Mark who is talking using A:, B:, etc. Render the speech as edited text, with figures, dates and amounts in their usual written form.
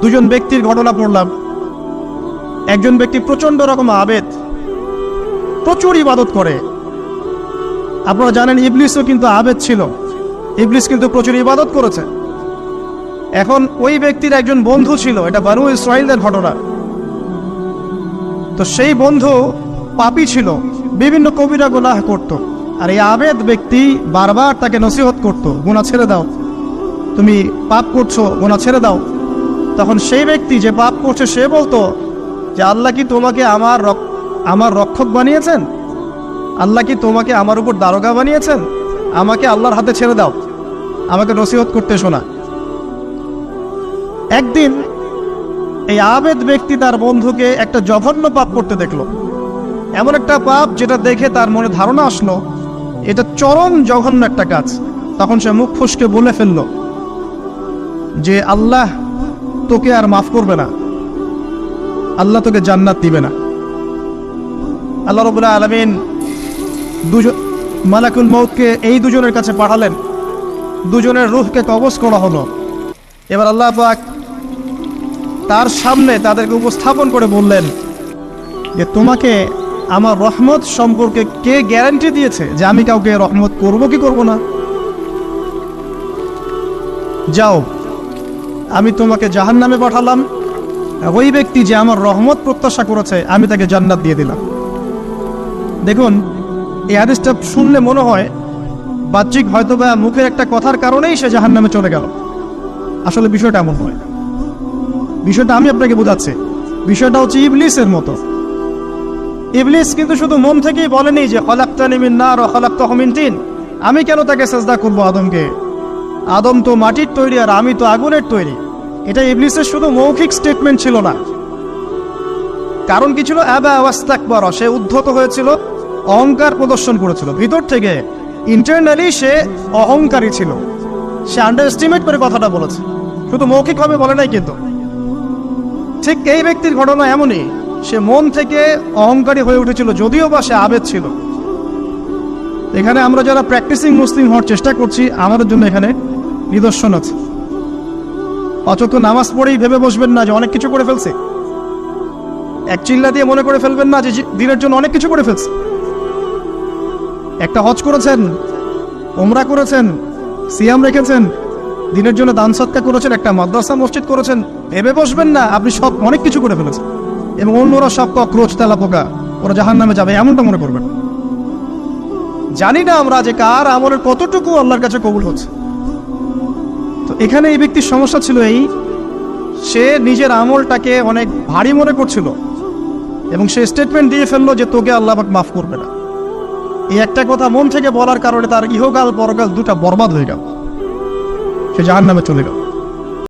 A: দুজন ব্যক্তির ঘটনা পড়লাম। একজন ব্যক্তি প্রচন্ড রকম আবেদ, প্রচুর ইবাদত করে। আপনারা জানেন ইবলিসও কিন্তু আবেদ ছিল, ইবলিস কিন্তু প্রচুর ইবাদত করেছে। এখন ওই ব্যক্তির একজন বন্ধু ছিল, এটা বনু ইসরাইলদের ঘটনা। তো সেই বন্ধু পাপী ছিল, বিভিন্ন কবিরা গুনাহ করত। আর এই আবেদ ব্যক্তি বারবার তাকে নসিহত করত, গুনাহ ছেড়ে দাও, তুমি পাপ করছো, গুনাহ ছেড়ে দাও। তখন সেই ব্যক্তি যে পাপ করছে সে বলতো যে আল্লাহ কি তোমাকে আমার রক্ষক বানিয়েছেন? আল্লাহ কি তোমাকে আমার উপর দারোগা বানিয়েছেন? আমাকে আল্লাহর হাতে ছেড়ে দাও, আমাকে নসিহত করতে শোনা। একদিন এই আবেদ ব্যক্তি তার বন্ধুকে একটা জঘন্য পাপ করতে দেখলো, এমন একটা পাপ যেটা দেখে তার মনে ধারণা আসলো এটা চরম জঘন্য একটা কাজ। তখন সে মুখ ফুসকে বলে ফেললো যে আল্লাহ তোকে আর মাফ করবে না, আল্লাহ তোকে জান্নাত দিবে না। আল্লাহ রাব্বুল আলামিন মালাকুল মউতকে এই দুজনের কাছে পাঠালেন, দুজনের রূহকে কবজ করা হলো। এবার আল্লাহ পাক তার সামনে তাদেরকে উপস্থাপন করে বললেন যে তোমাকে আমার রহমত সম্পর্কে কে গ্যারান্টি দিয়েছে যে আমি কাউকে রহমত করব কি করব না? যাও, আমি তোমাকে জাহান্নামে পাঠালাম, ওই ব্যক্তি যে আমার রহমত প্রত্যাশা করেছে আমি তাকে জান্নাত দিয়ে দিলাম। দেখুন, এই হাদিসটা শুনলে মনে হয় বাহ্যিক হয়তোবা মুখের একটা কথার কারণেই সে জাহান্নামে চলে গেল। আসলে বিষয়টা এমন নয়। বিষয়টা আমি আপনাকে বোঝাচ্ছি। বিষয়টা হচ্ছে ইবলিসের মতো। ইবলিস কিন্তু শুধু মন থেকেই বলেনি যে খলাকতানি মিন নার ওয়া খলাকতাহু মিন তিন, আমি কেন তাকে সিজদা করব আদমকে? আদম তো মাটির তৈরি আর আমি তো আগুনের তৈরি। এটা ইবলিসের শুধু মৌখিক স্টেটমেন্ট ছিল না, কারণ কি ছিল? আবা ওয়াস্তাকবার, সে উদ্ধত হয়েছিল, অহংকার প্রদর্শন করেছিল। ভিতর থেকে ইন্টারনালি সে অহংকারী ছিল, সে আন্ডারএস্টিমেট করে কথাটা বলেছে, শুধু মৌখিকভাবে বলে নাই। কিন্তু ঠিক এই ব্যক্তির ঘটনা এমনই, সে মন থেকে অহংকারী হয়ে উঠেছিল, যদিও বা সে আবেদ ছিল। এখানে আমরা যারা প্র্যাকটিসিং মুসলিম হওয়ার চেষ্টা করছি আমাদের জন্য এখানে নিদর্শন আছে। অচত নামাজ পড়েই ভেবে বসবেন না যে অনেক কিছু করে ফেলছে, এক চিল্লা দিয়ে মনে করে ফেলবেন না যে দিনের জন্য অনেক কিছু করে ফেলছে। একটা হজ করেছেন, ওমরা করেছেন, সিয়াম রেখেছেন, দিনের জন্য দান সদকা করেছেন, একটা মাদ্রাসা মসজিদ করেছেন, ভেবে বসবেন না আপনি সব অনেক কিছু করে ফেলেছেন এবং অন্যরা সব কক্রোচ তেলা পোকা, ওরা জাহান্নামে যাবে, এমনটা মনে করবেন। জানি না আমরা যে কার আমলের কতটুকু আল্লাহর কাছে কবুল হচ্ছে। তো এখানে এই ব্যক্তির সমস্যা ছিল এই, সে নিজের আমলটাকে অনেক ভারী মনে করছিল এবং সে স্টেটমেন্ট দিয়ে ফেললো যে তোকে আল্লাহ পাক মাফ করবে না। এই একটা কথা মন থেকে বলার কারণে তার ইহকাল পরকাল দুটা বরবাদ হয়ে গেল, সে জাহান্নামে চলে গেল।